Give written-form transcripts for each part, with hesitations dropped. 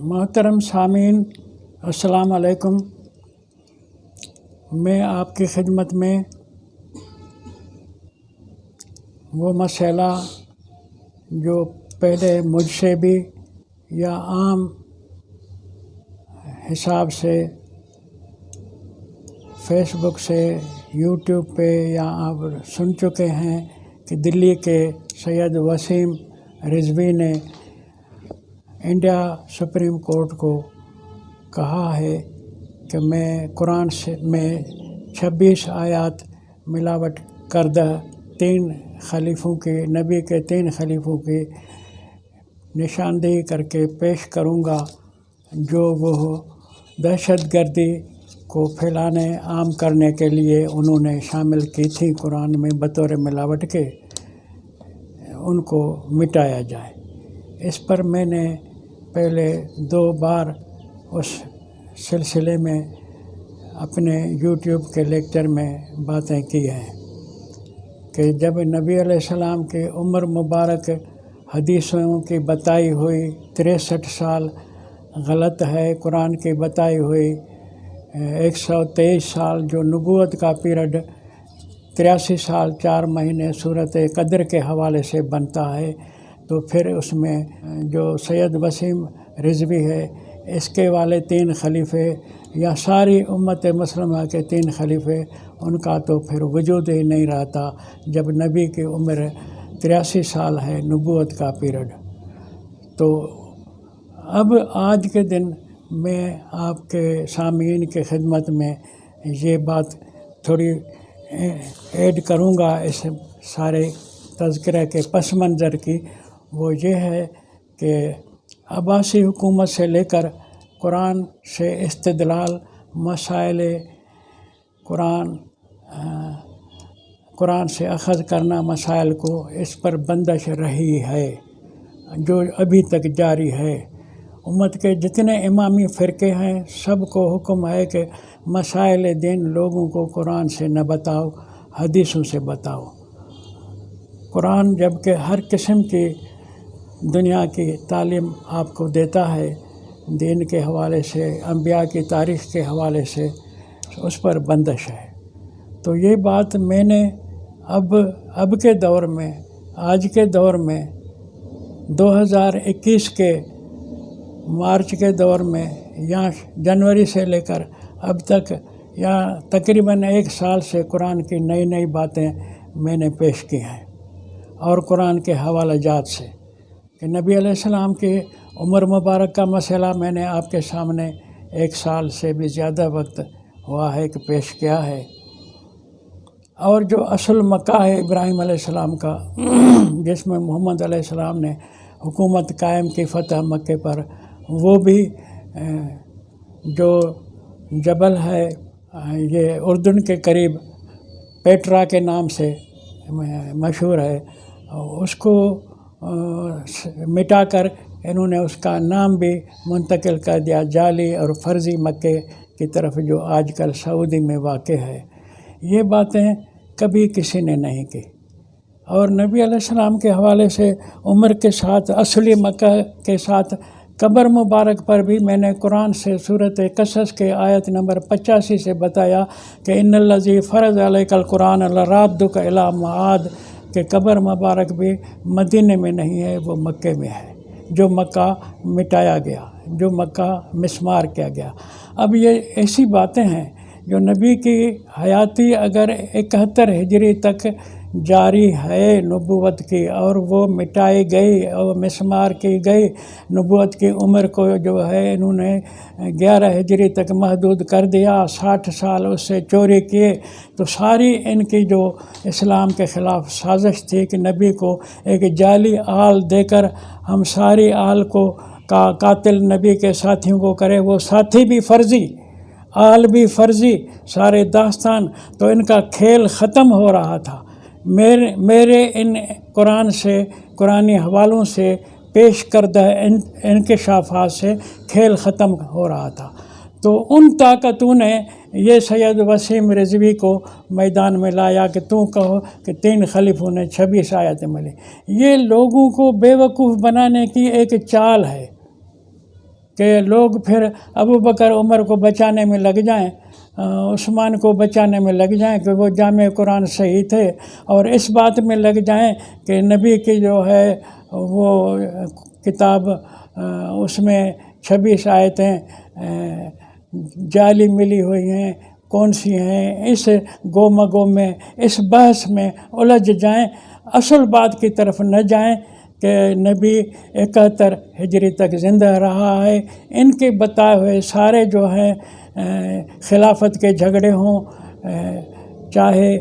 محترم سامعین، السلام علیکم۔ میں آپ کی خدمت میں وہ مسئلہ جو پہلے مجھ سے بھی یا عام حساب سے فیس بک سے، یوٹیوب پہ یا آپ سن چکے ہیں کہ دلی کے سید وسیم رضوی نے انڈیا سپریم کورٹ کو کہا ہے کہ میں قرآن سے میں 26 آیات ملاوٹ کردہ 3 خلیفوں کے نبی کے 3 خلیفوں کی نشاندہی کر کے پیش کروں گا، جو وہ دہشت گردی کو پھیلانے عام کرنے کے لیے انہوں نے شامل کی تھی قرآن میں بطور ملاوٹ کے، ان کو مٹایا جائے۔ اس پر میں نے پہلے 2 بار اس سلسلے میں اپنے یوٹیوب کے لیکچر میں باتیں کی ہیں کہ جب نبی علیہ السلام کی عمر مبارک حدیثوں کی بتائی ہوئی 63 سال غلط ہے، قرآن کی بتائی ہوئی 123 سال جو نبوت کا پیریڈ 83 سال 4 مہینے صورت قدر کے حوالے سے بنتا ہے، تو پھر اس میں جو سید وسیم رضوی ہے اس کے والے 3 خلیفے یا ساری امت مسلمہ کے 3 خلیفے، ان کا تو پھر وجود ہی نہیں رہتا جب نبی کی عمر 83 سال ہے نبوت کا پیریڈ۔ تو اب آج کے دن میں آپ کے سامعین کی خدمت میں یہ بات تھوڑی ایڈ کروں گا اس سارے تذکرہ کے پس منظر کی، وہ یہ ہے کہ عباسی حکومت سے لے کر قرآن سے استدلال، مسائل قرآن سے اخذ کرنا مسائل کو، اس پر بندش رہی ہے جو ابھی تک جاری ہے۔ امت کے جتنے امامی فرقے ہیں سب کو حکم ہے کہ مسائل دین لوگوں کو قرآن سے نہ بتاؤ، حدیثوں سے بتاؤ۔ قرآن جبکہ ہر قسم کی دنیا کی تعلیم آپ کو دیتا ہے، دین کے حوالے سے، انبیاء کی تاریخ کے حوالے سے، اس پر بندش ہے۔ تو یہ بات میں نے اب کے دور میں، آج کے دور میں 2021 کے مارچ کے دور میں یا جنوری سے لے کر اب تک یا تقریباً 1 سال سے قرآن کی نئی باتیں میں نے پیش کی ہیں، اور قرآن کے حوالہ جات سے کہ نبی علیہ السلام کی عمر مبارک کا مسئلہ میں نے آپ کے سامنے 1 سال سے بھی زیادہ وقت ہوا ہے کہ پیش کیا ہے، اور جو اصل مکہ ہے ابراہیم علیہ السلام کا، جس میں محمد علیہ السلام نے حکومت قائم کی فتح مکے پر، وہ بھی جو جبل ہے یہ اردن کے قریب پیٹرا کے نام سے مشہور ہے، اس کو مٹا کر انہوں نے اس کا نام بھی منتقل کر دیا جعلی اور فرضی مکے کی طرف، جو آج کل سعودی میں واقع ہے۔ یہ باتیں کبھی کسی نے نہیں کی، اور نبی علیہ السلام کے حوالے سے عمر کے ساتھ اصلی مکہ کے ساتھ قبر مبارک پر بھی میں نے قرآن سے سورۃ قصص کے آیت نمبر 85 سے بتایا کہ ان الذی فرض علیک القرآن لرادک الی معاد، کہ قبر مبارک بھی مدینے میں نہیں ہے، وہ مکے میں ہے، جو مکہ مٹایا گیا، جو مکہ مسمار کیا گیا۔ اب یہ ایسی باتیں ہیں جو نبی کی حیاتی اگر 71 ہجری تک جاری ہے نبوت کی، اور وہ مٹائی گئی اور مسمار کی گئی، نبوت کی عمر کو جو ہے انہوں نے 11 ہجری تک محدود کر دیا، 60 سال اس سے چوری کیے، تو ساری ان کی جو اسلام کے خلاف سازش تھی کہ نبی کو ایک جعلی آل دے کر ہم ساری آل کو کا قاتل نبی کے ساتھیوں کو کرے، وہ ساتھی بھی فرضی، آل بھی فرضی، سارے داستان، تو ان کا کھیل ختم ہو رہا تھا۔ میرے ان قرآن سے، قرآنی حوالوں سے پیش کردہ انکشافات سے کھیل ختم ہو رہا تھا۔ تو ان طاقتوں نے یہ سید وسیم رضوی کو میدان میں لایا کہ تو کہو کہ 3 خلیفوں نے 26 آیتیں ملی۔ یہ لوگوں کو بیوقوف بنانے کی ایک چال ہے کہ لوگ پھر ابو بکر عمر کو بچانے میں لگ جائیں، عثمان کو بچانے میں لگ جائیں کہ وہ جامع قرآن صحیح تھے، اور اس بات میں لگ جائیں کہ نبی کی جو ہے وہ کتاب اس میں 26 آیتیں جعلی ملی ہوئی ہیں، کون سی ہیں، اس گو مگو میں، اس بحث میں الجھ جائیں، اصل بات کی طرف نہ جائیں کہ نبی 71 ہجری تک زندہ رہا ہے۔ ان کے بتائے ہوئے سارے جو ہیں خلافت کے جھگڑے ہوں، چاہے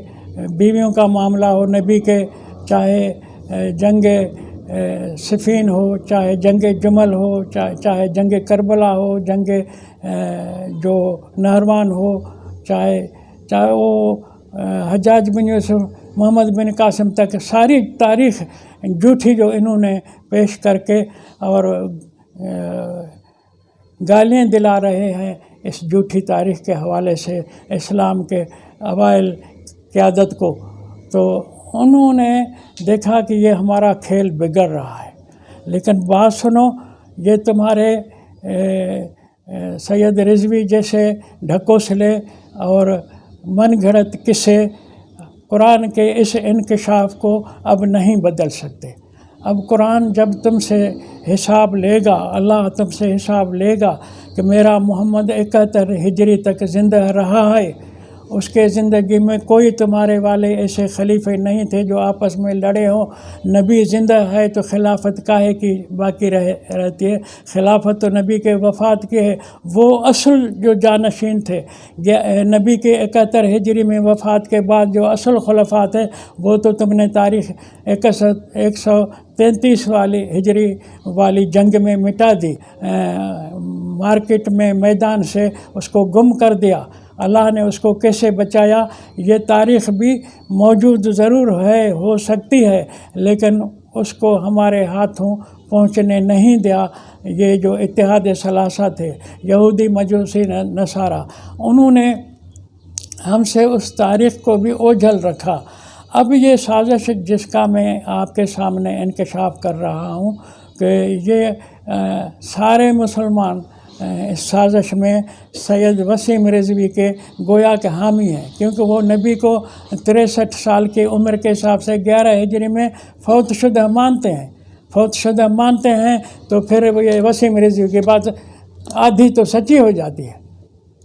بیویوں کا معاملہ ہو نبی کے، چاہے جنگ صفین ہو، چاہے جنگ جمل ہو، چاہے جنگ کربلا ہو، جنگ جو نہروان ہو، چاہے وہ حجاج بن یوسف، محمد بن قاسم تک، ساری تاریخ جھوٹی جو انہوں نے پیش کر کے اور گالیاں دلا رہے ہیں اس جھوٹی تاریخ کے حوالے سے اسلام کے اوائل قیادت کو، تو انہوں نے دیکھا کہ یہ ہمارا کھیل بگڑ رہا ہے۔ لیکن بات سنو، یہ تمہارے سید رضوی جیسے ڈھکوسلے اور من گھڑت قصے قرآن کے اس انکشاف کو اب نہیں بدل سکتے۔ اب قرآن جب تم سے حساب لے گا، اللہ تم سے حساب لے گا کہ میرا محمد 71 ہجری تک زندہ رہا ہے، اس کے زندگی میں کوئی تمہارے والے ایسے خلیفے نہیں تھے جو آپس میں لڑے ہوں، نبی زندہ ہے تو خلافت کاہے کی باقی رہتی ہے؟ خلافت تو نبی کے وفات کی ہے، وہ اصل جو جانشین تھے نبی کے 71 ہجری میں وفات کے بعد جو اصل خلفاء تھے وہ تو تم نے تاریخ 133 والی ہجری والی جنگ میں مٹا دی، مارکیٹ میں میدان سے اس کو گم کر دیا۔ اللہ نے اس کو کیسے بچایا یہ تاریخ بھی موجود ضرور ہے، ہو سکتی ہے، لیکن اس کو ہمارے ہاتھوں پہنچنے نہیں دیا۔ یہ جو اتحاد ثلاثہ تھے، یہودی مجوسی نصارہ، انہوں نے ہم سے اس تاریخ کو بھی اوجھل رکھا۔ اب یہ سازش جس کا میں آپ کے سامنے انکشاف کر رہا ہوں کہ یہ سارے مسلمان اس سازش میں سید وسیم رضوی کے گویا کے حامی ہیں، کیونکہ وہ نبی کو 63 سال کی عمر کے حساب سے 11 ہجری میں فوت شدہ مانتے ہیں، تو پھر یہ وسیم رضوی کی بات آدھی تو سچی ہو جاتی ہے۔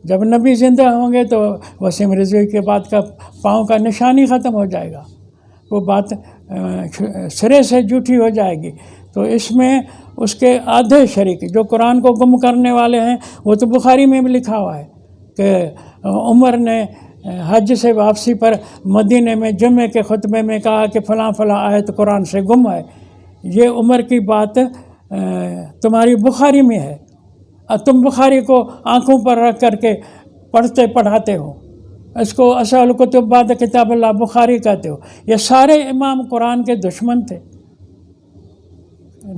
جب نبی زندہ ہوں گے تو وسیم رضوی کے بات کا پاؤں کا نشان ہی ختم ہو جائے گا، وہ بات سرے سے جھوٹی ہو جائے گی۔ تو اس میں اس کے آدھے شریک جو قرآن کو گم کرنے والے ہیں، وہ تو بخاری میں بھی لکھا ہوا ہے کہ عمر نے حج سے واپسی پر مدینے میں جمعے کے خطبے میں کہا کہ فلاں فلاں آیت قرآن سے گم ہے۔ یہ عمر کی بات تمہاری بخاری میں ہے، اور تم بخاری کو آنکھوں پر رکھ کر کے پڑھاتے ہو، اس کو اصل کتب بعد کتاب اللہ بخاری کہتے ہو۔ یہ سارے امام قرآن کے دشمن تھے،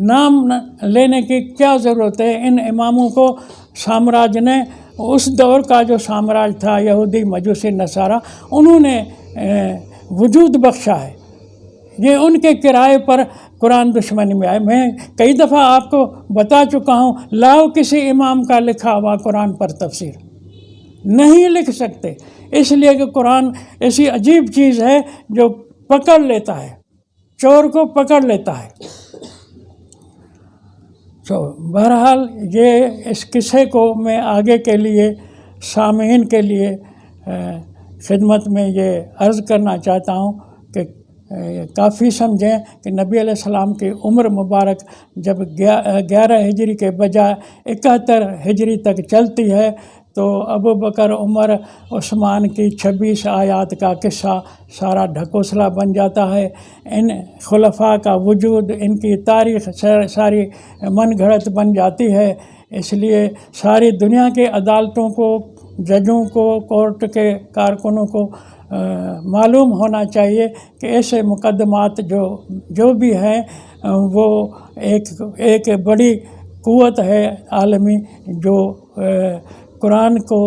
نام لینے کی کیا ضرورت ہے؟ ان اماموں کو سامراج نے، اس دور کا جو سامراج تھا یہودی مجوسی نصارہ، انہوں نے وجود بخشا ہے۔ یہ ان کے کرائے پر قرآن دشمنی میں آئے۔ میں کئی دفعہ آپ کو بتا چکا ہوں، لاؤ کسی امام کا لکھا ہوا قرآن پر تفسیر، نہیں لکھ سکتے، اس لیے کہ قرآن ایسی عجیب چیز ہے جو پکڑ لیتا ہے، چور کو پکڑ لیتا ہے۔ تو بہرحال یہ اس قصے کو میں آگے کے لیے سامعین کے لیے خدمت میں یہ عرض کرنا چاہتا ہوں کہ کافی سمجھیں کہ نبی علیہ السلام کی عمر مبارک جب 11 ہجری کے بجائے 71 ہجری تک چلتی ہے تو ابو بکر عمر عثمان کی 26 آیات کا قصہ سارا ڈھکوسلا بن جاتا ہے۔ ان خلفاء کا وجود، ان کی تاریخ ساری من گھڑت بن جاتی ہے۔ اس لیے ساری دنیا کے عدالتوں کو، ججوں کو، کورٹ کے کارکنوں کو معلوم ہونا چاہیے کہ ایسے مقدمات جو بھی ہیں وہ ایک بڑی قوت ہے عالمی جو قرآن کو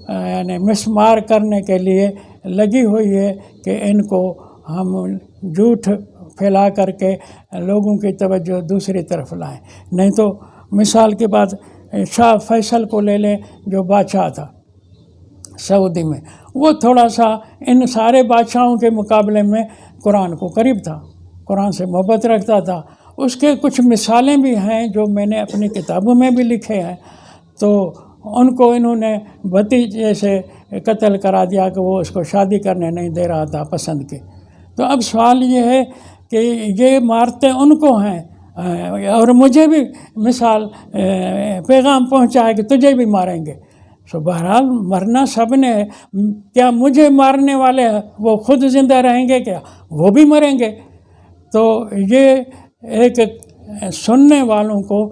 یعنی مسمار کرنے کے لیے لگی ہوئی ہے کہ ان کو ہم جھوٹ پھیلا کر کے لوگوں کی توجہ دوسری طرف لائیں. نہیں تو مثال کے بعد شاہ فیصل کو لے لیں جو بادشاہ تھا سعودی میں، وہ تھوڑا سا ان سارے بادشاہوں کے مقابلے میں قرآن کو قریب تھا، قرآن سے محبت رکھتا تھا. اس کے کچھ مثالیں بھی ہیں جو میں نے اپنی کتابوں میں بھی لکھے ہیں. تو ان کو انہوں نے بھتیجے سے قتل کرا دیا کہ وہ اس کو شادی کرنے نہیں دے رہا تھا پسند کی. تو اب سوال یہ ہے کہ یہ مارتے ان کو ہیں اور مجھے بھی مثال پیغام پہنچا ہے کہ تجھے بھی ماریں گے. سو بہرحال مرنا سب نے ہے. کیا مجھے مارنے والے وہ خود زندہ رہیں گے؟ کیا وہ بھی مریں گے؟ تو یہ ایک سننے والوں کو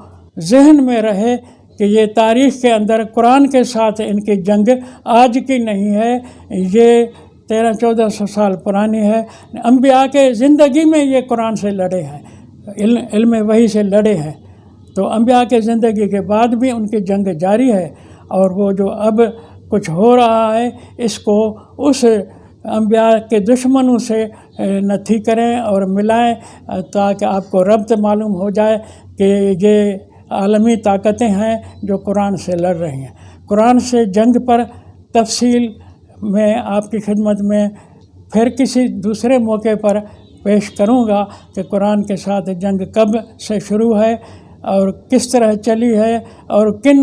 ذہن میں رہے کہ یہ تاریخ کے اندر قرآن کے ساتھ ان کی جنگ آج کی نہیں ہے، یہ 1300-1400 سال پرانی ہے. انبیاء کے زندگی میں یہ قرآن سے لڑے ہیں، علم وحی سے لڑے ہیں. تو انبیاء کے زندگی کے بعد بھی ان کی جنگ جاری ہے. اور وہ جو اب کچھ ہو رہا ہے اس کو اس انبیاء کے دشمنوں سے نتھی کریں اور ملائیں تاکہ آپ کو ربط معلوم ہو جائے کہ یہ عالمی طاقتیں ہیں جو قرآن سے لڑ رہی ہیں. قرآن سے جنگ پر تفصیل میں آپ کی خدمت میں پھر کسی دوسرے موقع پر پیش کروں گا کہ قرآن کے ساتھ جنگ کب سے شروع ہے اور کس طرح چلی ہے اور کن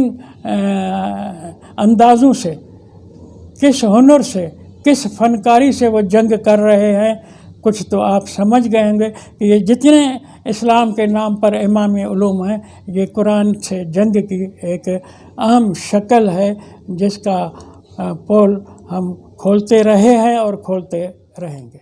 اندازوں سے، کس ہنر سے، کس فنکاری سے وہ جنگ کر رہے ہیں. کچھ تو آپ سمجھ گئے ہوں گے کہ یہ جتنے اسلام کے نام پر امامی علوم ہیں یہ قرآن سے جنگ کی ایک عام شکل ہے جس کا پول ہم کھولتے رہے ہیں اور کھولتے رہیں گے.